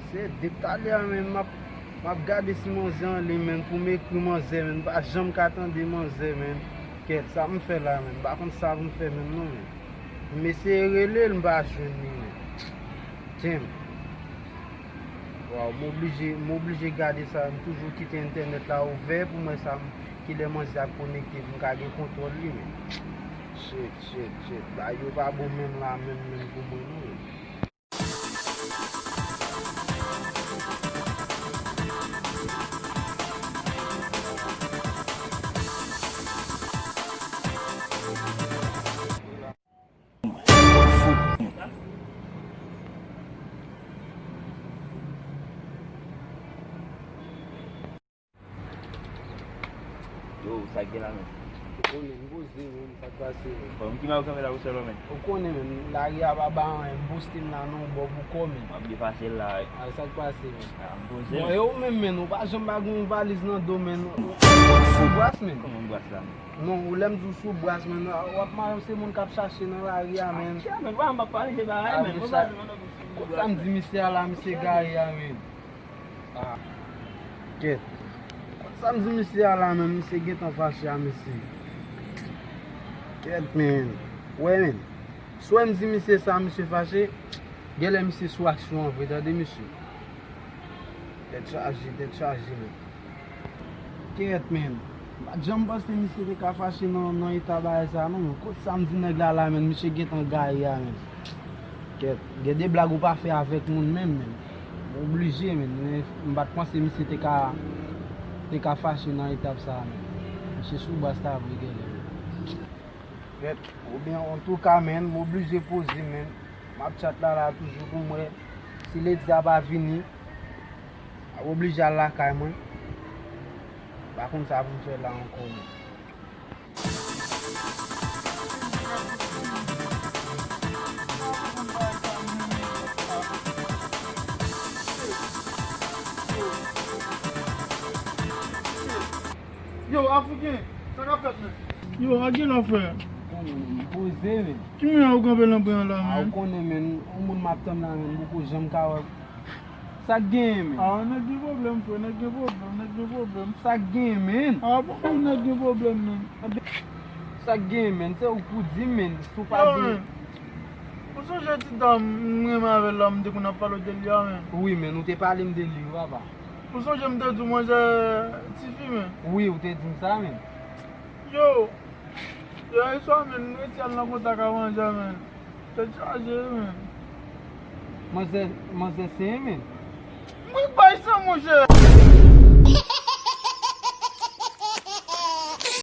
Se dep talè men, map gade si manze an li men, pou m'ekri manze men, ba jam katande manze men. Ket, sa m fè la men, ba kon sa m fè men non men. Me se rele l mba jwen ni men. Tim. Waaw, m'oblige gade sa, m toujou kite internet la ouver pou mwen sa ki le manze a konekte, m ka gen kontrol li men. Shit. Ba yo pa bon men la men pou mwen nou men. Yo, sa gen la men. Konen, mboze men, sa pase men. Mwen ki ma ou kame la ou selo men. Konen men, la ria baba an, boostin la non bo buko men. Mwen bi fasel la. Sa pase men. Mboze Bon, men. yo men, ou pa jom bagon valiz nan do men. Sou bras men. Koman mbwas la men? Non, ou lem dou sou bras men. Wap ma se moun kap chache nan la ria men. Kya men, wap mba pale se ba ay men. Kout sa mdi misye ala, misye gari ya men. Ket. Kout sa mdi misye ala men, misye get an fache ya misye. Ket men. Wè men. Sou mdi misye sa misye fache, gele misye sou aksyon vwe de misye. Det chaji men. Ket men. Jam baste misye de ka fache nan itaba e sa non. Kout sa mdi neg la men, misye get an gari ya men. Ket, gede blag ou pa fe avèk moun men. Oblige men, mbat panse misye te ka fache nan etap sa men. Misye sou basta avè gede. Ket, ou bien en tout ka men, m'oblige pose men. Map chat la toujou pou mwen. Si le di aba vini, oblige al la kay mwen. Bakon sa pou fè la ankon men. Yo, Africain, sa ka fet men? Yo, a gen la fe? Pose men. Ki men a ou ganbe lan pre la men? Ou konen men, ou moun map tem la men, boko jem ka wak. Sa gen men. Nek gen problem fe, nek gen problem. Sa gen men. Bon, nek gen problem men. Sa gen men, se ou kou di men, sou pa di. Ou so jeti dam mwen ave la mde kou na palo de li a men? Oui men, ou te pale mde li waba. Ou so jem de dou manje tifi men? Oui, ou te di sa men. Yo, e so men, e ti al nan konta ka manje men. Te chaje men. Mwen se men. Mwen bay sa mwen che.